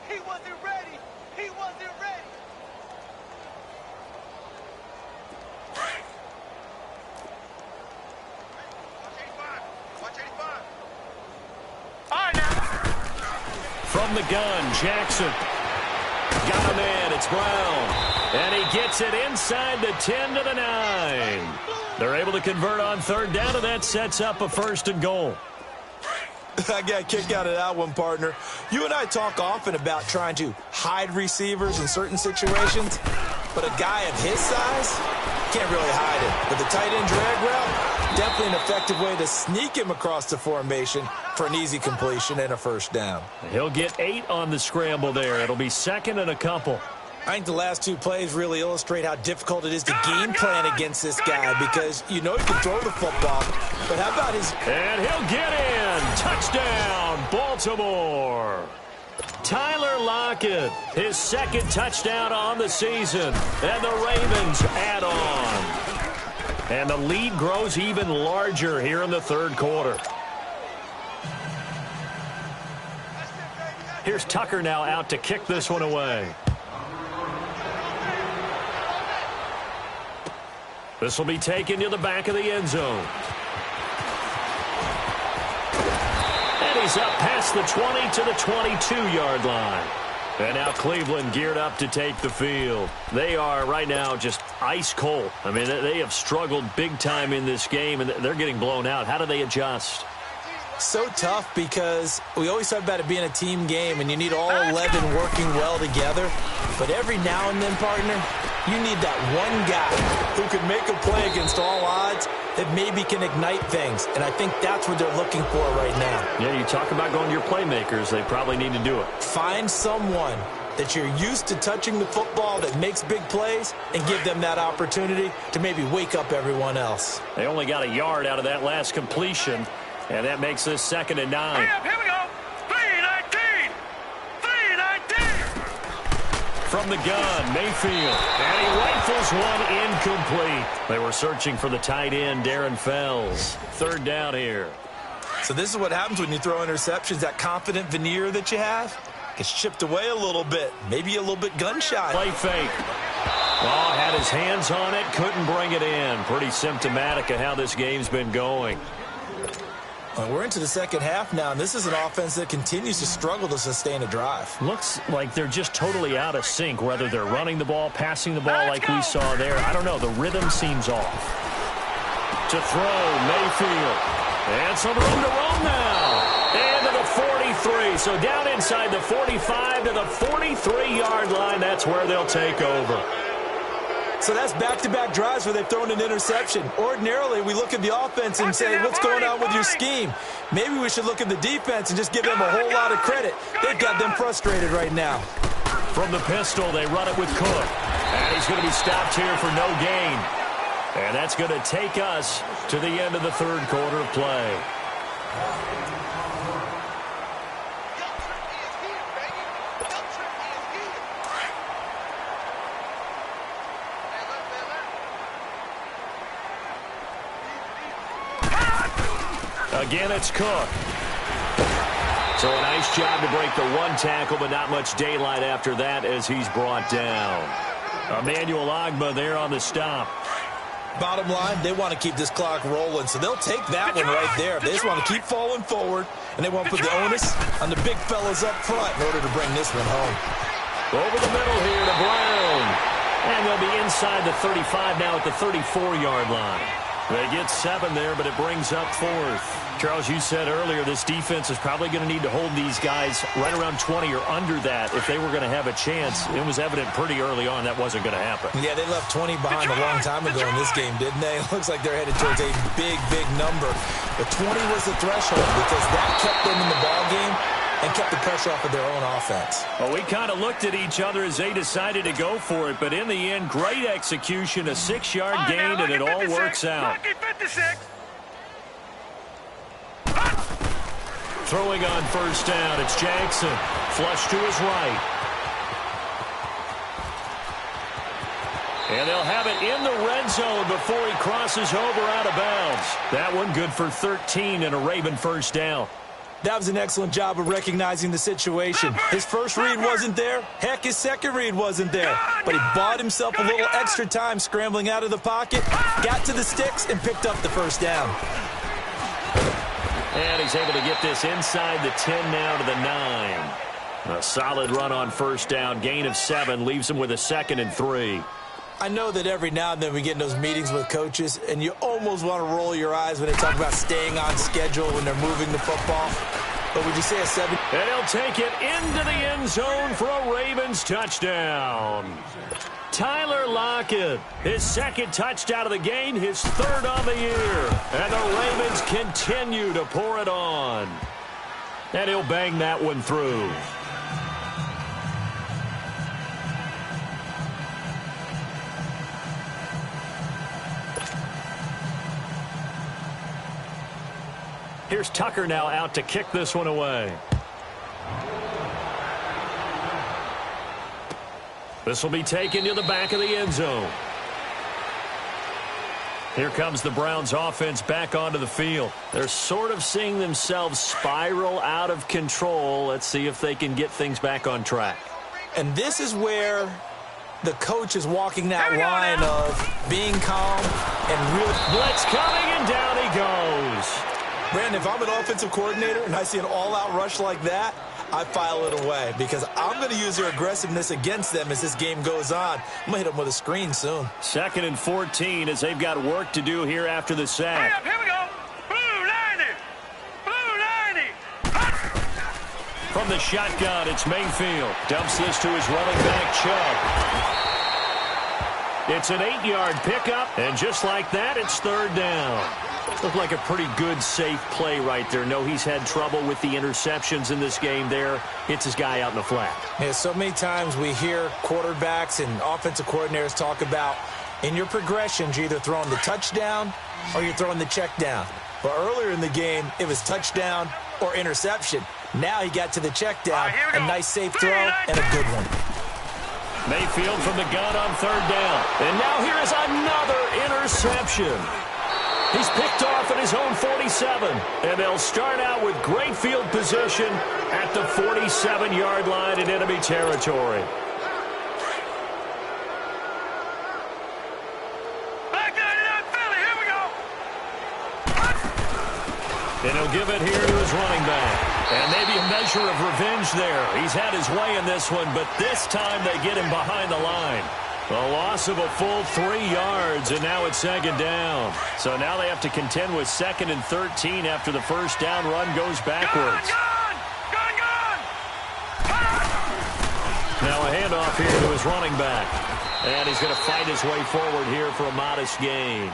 He wasn't ready. He wasn't ready. Watch 85. All right, now. From the gun, Jackson. Got him in. It's Brown. And he gets it inside the 10 to the 9. They're able to convert on 3rd down, and that sets up a 1st and goal. I got a kick out of that one, partner. You and I talk often about trying to hide receivers in certain situations, but a guy of his size can't really hide it. But the tight end drag route, definitely an effective way to sneak him across the formation for an easy completion and a 1st down. He'll get 8 on the scramble there. It'll be 2nd and a couple. I think the last 2 plays really illustrate how difficult it is to game plan against this guy because you know he can throw the football, but how about his... And he'll get in. Touchdown, Baltimore. Tyler Lockett, his 2nd touchdown on the season, and the Ravens add on. And the lead grows even larger here in the 3rd quarter. Here's Tucker now out to kick this one away. This will be taken to the back of the end zone. And he's up past the 20 to the 22-yard line. And now Cleveland geared up to take the field. They are right now just ice cold. I mean, they have struggled big time in this game, and they're getting blown out. How do they adjust? So tough because we always talk about it being a team game, and you need all 11 working well together. But every now and then, partner, you need that one guy who can make a play against all odds that maybe can ignite things. And I think that's what they're looking for right now. Yeah, you talk about going to your playmakers. They probably need to do it. Find someone that you're used to touching the football that makes big plays and give them that opportunity to maybe wake up everyone else. They only got a yard out of that last completion, and that makes this 2nd and 9. Hurry up, here we go. 3-19. 3-19. From the gun, Mayfield, and he rifles one incomplete. They were searching for the tight end, Darren Fells. 3rd down here. So this is what happens when you throw interceptions. That confident veneer that you have gets chipped away a little bit, maybe a little bit gun-shy. Play fake. Oh, had his hands on it, couldn't bring it in. Pretty symptomatic of how this game's been going. Well, we're into the 2nd half now, and this is an offense that continues to struggle to sustain a drive. Looks like they're just totally out of sync, whether they're running the ball, passing the ball like we saw there. I don't know. The rhythm seems off. To throw, Mayfield. And some room to roam now. And to the 43. So down inside the 45 to the 43-yard line. That's where they'll take over. So that's back-to-back drives where they've thrown an interception. Ordinarily, we look at the offense and say, what's going on with your scheme? Maybe we should look at the defense and just give them a whole lot of credit. They've got them frustrated right now. From the pistol, they run it with Cook. And he's going to be stopped here for no gain. And that's going to take us to the end of the 3rd quarter of play. Again, it's Cook. So a nice job to break the 1 tackle, but not much daylight after that as he's brought down. Emmanuel Ogbah there on the stop. Bottom line, they want to keep this clock rolling, so they'll take that one right there. They just want to keep falling forward, and they want to put the onus on the big fellas up front in order to bring this one home. Over the middle here to Brown. And they'll be inside the 35 now at the 34-yard line. They get 7 there, but it brings up 4th. Charles, you said earlier this defense is probably going to need to hold these guys right around 20 or under that if they were going to have a chance. It was evident pretty early on that wasn't going to happen. Yeah, they left 20 behind a long time ago in this game, didn't they? It looks like they're headed towards a big, big number. But 20 was the threshold because that kept them in the ball game and kept the pressure off of their own offense. Well, we kind of looked at each other as they decided to go for it, but in the end, great execution, a 6-yard gain, and it all works out. Throwing on first down, it's Jackson. Flush to his right. And they'll have it in the red zone before he crosses over out of bounds. That one good for 13 and a Raven first down. That was an excellent job of recognizing the situation. His first read wasn't there. Heck, his second read wasn't there. But he bought himself a little extra time scrambling out of the pocket, got to the sticks, and picked up the first down. And he's able to get this inside the 10 now to the 9. A solid run on first down. Gain of 7 leaves him with a 2nd and 3. I know that every now and then we get in those meetings with coaches, and you almost want to roll your eyes when they talk about staying on schedule when they're moving the football. But would you say a 7? And he'll take it into the end zone for a Ravens touchdown. Tyler Lockett, his 2nd touchdown of the game, his 3rd on the year. And the Ravens continue to pour it on. And he'll bang that one through. Here's Tucker now out to kick this one away. This will be taken to the back of the end zone. Here comes the Browns offense back onto the field. They're sort of seeing themselves spiral out of control. Let's see if they can get things back on track. And this is where the coach is walking that line of being calm and really. Blitz coming, and down he goes. Brandon, if I'm an offensive coordinator and I see an all-out rush like that, I file it away because I'm going to use their aggressiveness against them as this game goes on. I'm going to hit them with a screen soon. 2nd and 14 as they've got work to do here after the sack. Hurry up, here we go. Blue 90. Blue 90. From the shotgun, it's Mayfield. Dumps this to his running back, Chubb. It's an 8-yard pickup, and just like that, it's 3rd down. Looked like a pretty good, safe play right there. No, he's had trouble with the interceptions in this game there. Hits his guy out in the flat. Yeah, so many times we hear quarterbacks and offensive coordinators talk about in your progressions, you're either throwing the touchdown or you're throwing the check down. But earlier in the game, it was touchdown or interception. Now he got to the check down, a nice safe throw, and a good one. Mayfield from the gun on 3rd down. And now here is another interception. He's picked off at his own 47, and they'll start out with great field position at the 47-yard line in enemy territory. Back 99 Philly, here we go. And he'll give it here to his running back. And maybe a measure of revenge there. He's had his way in this one, but this time they get him behind the line. A loss of a full 3 yards, and now it's 2nd down. So now they have to contend with 2nd and 13 after the first down run goes backwards. Gone. Now a handoff here to his running back. And he's going to fight his way forward here for a modest gain.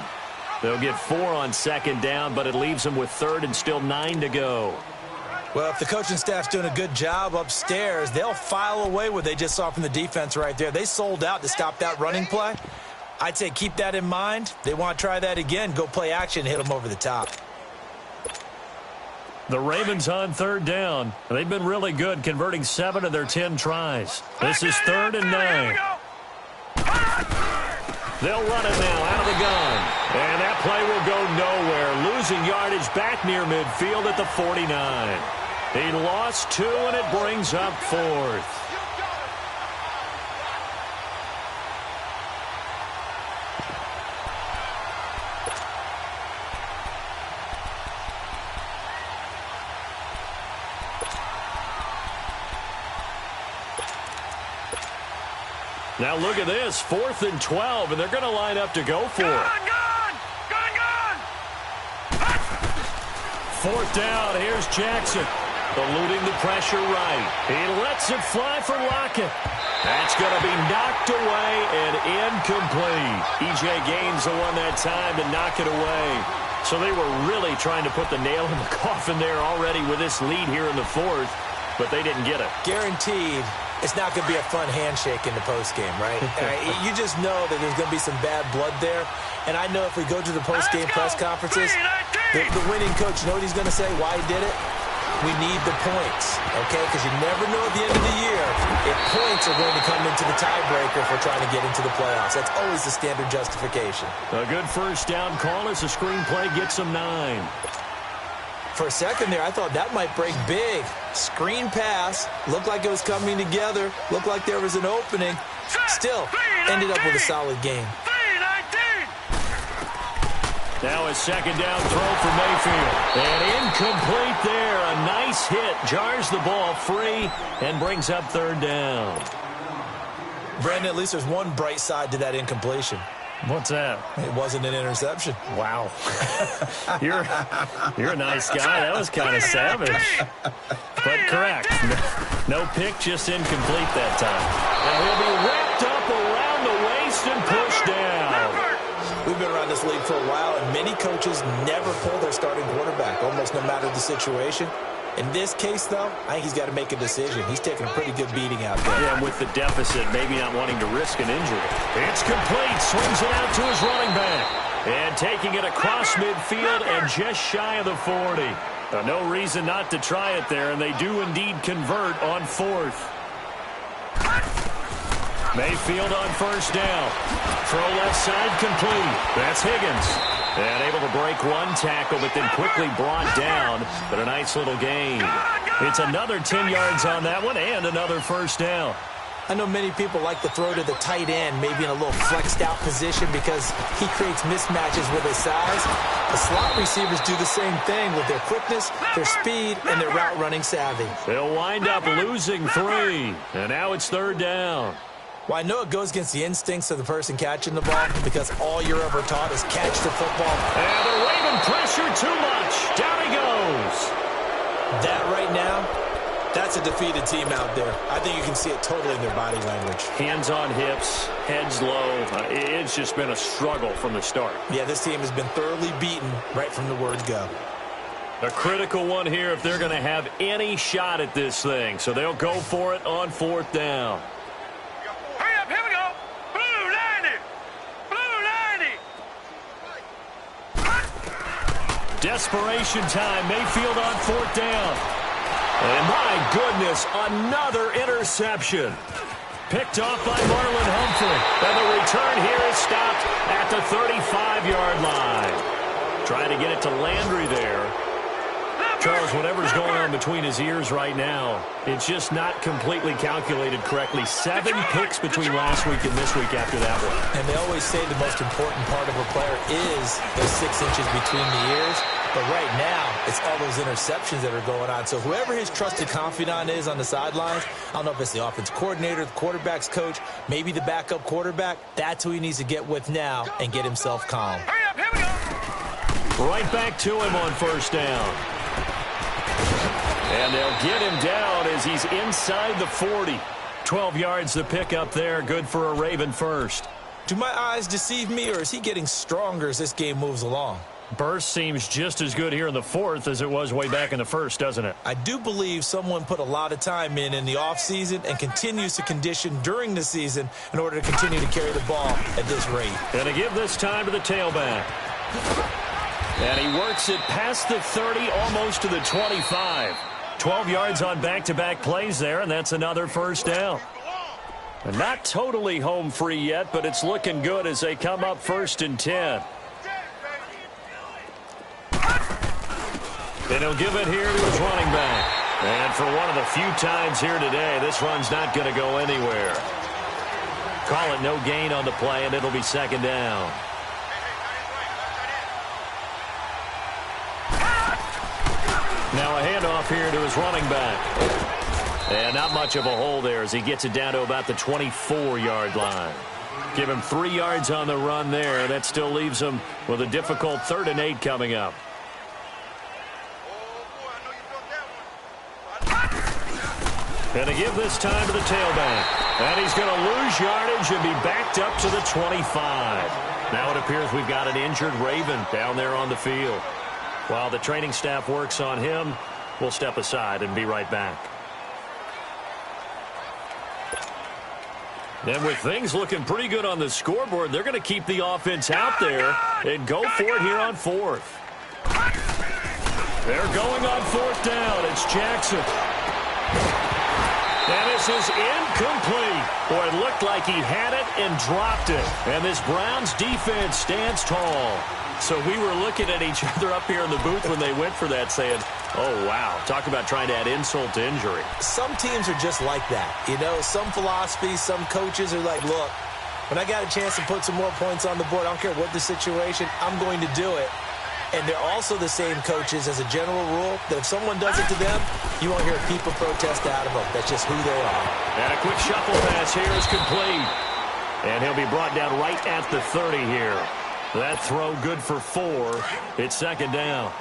They'll get 4 on 2nd down, but it leaves them with 3rd and still 9 to go. Well, if the coaching staff's doing a good job upstairs, they'll file away what they just saw from the defense right there. They sold out to stop that running play. I'd say keep that in mind. They want to try that again. Go play action, hit them over the top. The Ravens on 3rd down. They've been really good, converting 7 of their 10 tries. This is 3rd and 9. They'll run it now out of the gun. And that play will go nowhere. Losing yardage back near midfield at the 49. He lost 2, and it brings up 4th. Now look at this, 4th and 12, and they're going to line up to go for it. Gone. 4th down. Here's Jackson. Eluding the pressure right. He lets it fly for Lockett. That's going to be knocked away and incomplete. E.J. Gaines the one that time to knock it away. So they were really trying to put the nail in the coffin there already with this lead here in the 4th, but they didn't get it. Guaranteed it's not going to be a fun handshake in the postgame, right? You just know that there's going to be some bad blood there. And I know if we go to the postgame press conferences, the winning coach, you know what he's going to say, why he did it? We need the points, okay? Because you never know at the end of the year if points are going to come into the tiebreaker if we're trying to get into the playoffs. That's always the standard justification. A good 1st down call as the screenplay gets them 9. For a second there, I thought that might break big. Screen pass. Looked like it was coming together. Looked like there was an opening. Still, ended up with a solid game. Now a 2nd down throw for Mayfield. And incomplete there. A nice hit. Jars the ball free and brings up 3rd down. Brandon, at least there's one bright side to that incompletion. What's that? It wasn't an interception. Wow. You're a nice guy. That was kind of savage. But correct. No pick, just incomplete that time. And he'll be wrapped up around the waist and pushed down. We've been around this league for a while, and many coaches never pull their starting quarterback, almost no matter the situation. In this case, though, I think he's got to make a decision. He's taking a pretty good beating out there. Yeah, with the deficit, maybe not wanting to risk an injury. It's complete. Swings it out to his running back. And taking it across midfield and just shy of the 40. No reason not to try it there, and they do indeed convert on 4th. Mayfield on 1st down. Throw left side complete. That's Higgins. And able to break one tackle, but then quickly brought down. But a nice little gain. It's another 10 yards on that one and another 1st down. I know many people like to throw to the tight end, maybe in a little flexed out position because he creates mismatches with his size. The slot receivers do the same thing with their quickness, their speed, and their route running savvy. They'll wind up losing 3. And now it's 3rd down. Well, I know it goes against the instincts of the person catching the ball because all you're ever taught is catch the football. And they're waving pressure too much. Down he goes. That right now, that's a defeated team out there. I think you can see it totally in their body language. Hands on hips, heads low. It's just been a struggle from the start. Yeah, this team has been thoroughly beaten right from the word go. A critical one here if they're going to have any shot at this thing. So they'll go for it on 4th down. Here we go. Blue 90. Blue 90. Desperation time. Mayfield on 4th down. And my goodness, another interception. Picked off by Marlon Humphrey. And the return here is stopped at the 35-yard line. Trying to get it to Landry there. Charles, whatever's going on between his ears right now, it's just not completely calculated correctly. 7 picks between last week and this week after that one. And they always say the most important part of a player is those 6 inches between the ears. But right now, it's all those interceptions that are going on. So whoever his trusted confidant is on the sidelines, I don't know if it's the offense coordinator, the quarterback's coach, maybe the backup quarterback, that's who he needs to get with now and get himself calm. Hurry up, here we go. Right back to him on 1st down. And they'll get him down as he's inside the 40. 12 yards to pick up there. Good for a Raven first. Do my eyes deceive me, or is he getting stronger as this game moves along? Burst seems just as good here in the 4th as it was way back in the 1st, doesn't it? I do believe someone put a lot of time in the offseason and continues to condition during the season in order to continue to carry the ball at this rate. Going to give this time to the tailback. And he works it past the 30, almost to the 25. 12 yards on back-to-back plays there, and that's another 1st down. And not totally home free yet, but it's looking good as they come up 1st and 10. And he'll give it here to his running back. And for one of the few times here today, this run's not going to go anywhere. Call it no gain on the play, and it'll be 2nd down. Now a handoff here to his running back. And not much of a hole there as he gets it down to about the 24-yard line. Give him 3 yards on the run there. That still leaves him with a difficult 3rd and 8 coming up. And to give this time to the tailback. And he's going to lose yardage and be backed up to the 25. Now it appears we've got an injured Raven down there on the field. While the training staff works on him, we'll step aside and be right back. And with things looking pretty good on the scoreboard, they're going to keep the offense out there and go for it here on fourth. They're going on fourth down. It's Jackson. And this is incomplete. Boy, it looked like he had it and dropped it. And this Browns defense stands tall. So we were looking at each other up here in the booth when they went for that saying, oh, wow, talk about trying to add insult to injury. Some teams are just like that. You know, some philosophies, some coaches are like, look, when I got a chance to put some more points on the board, I don't care what the situation, I'm going to do it. And they're also the same coaches as a general rule that if someone does it to them, you won't hear people protest out of them. That's just who they are. And a quick shuffle pass here is complete. And he'll be brought down right at the 30 here. That throw good for 4. It's second down.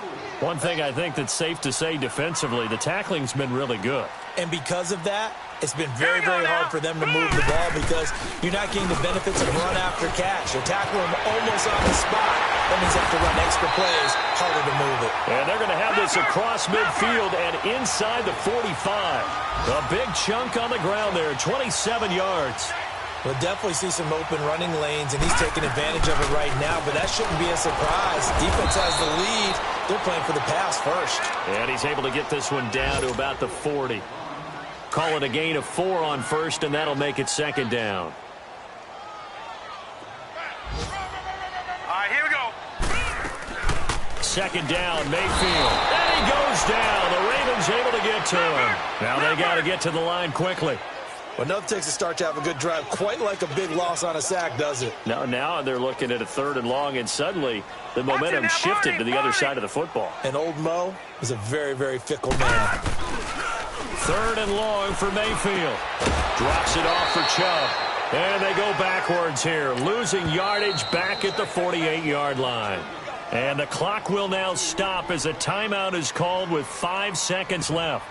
One thing I think that's safe to say defensively, the tackling's been really good. And because of that, it's been very, very hard for them to move the ball because you're not getting the benefits of run after catch. You're tackling them almost on the spot. That means they have to run extra plays, harder to move it. And they're going to have this across midfield and inside the 45. A big chunk on the ground there, 27 yards. We'll definitely see some open running lanes, and he's taking advantage of it right now, but that shouldn't be a surprise. Defense has the lead. They're playing for the pass first. And he's able to get this one down to about the 40. Call it a gain of 4 on first, and that'll make it second down. All right, here we go. Second down, Mayfield. And he goes down. The Ravens able to get to him. Now they got to get to the line quickly. Well, enough takes a start to have a good drive. Quite like a big loss on a sack, does it? Now they're looking at a 3rd and long, and suddenly the momentum shifted to the other side of the football. And old Mo is a very, very fickle man. 3rd and long for Mayfield. Drops it off for Chubb. And they go backwards here, losing yardage back at the 48-yard line. And the clock will now stop as a timeout is called with 5 seconds left.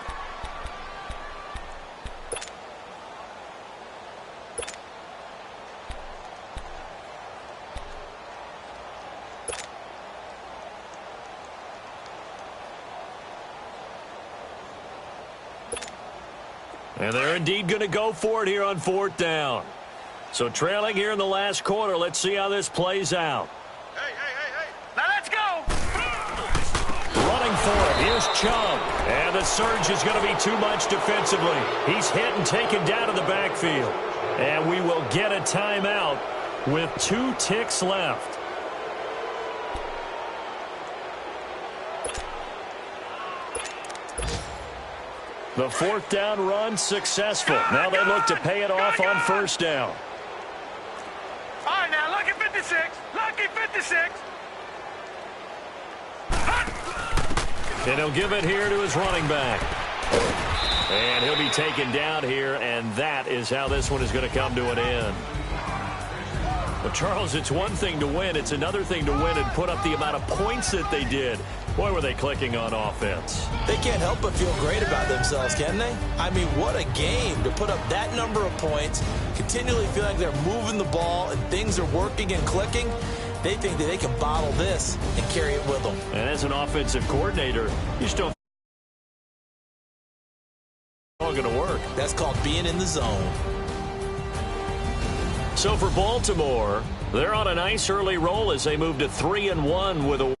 And they're indeed going to go for it here on 4th down. So trailing here in the last quarter. Let's see how this plays out. Hey. Now let's go. Running for it. Here's Chubb. And the surge is going to be too much defensively. He's hit and taken down to the backfield. And we will get a timeout with 2 ticks left. The 4th down run successful. Now they look to pay it off on 1st down. All right, now, lucky 56. Lucky 56. And he'll give it here to his running back. And he'll be taken down here, and that is how this one is going to come to an end. Well, Charles, it's one thing to win. It's another thing to win and put up the amount of points that they did. Boy, were they clicking on offense. They can't help but feel great about themselves, can they? I mean, what a game to put up that number of points, continually feel like they're moving the ball and things are working and clicking. They think that they can bottle this and carry it with them. And as an offensive coordinator, you still all going to work. That's called being in the zone. So for Baltimore, they're on a nice early roll as they move to 3-1 with a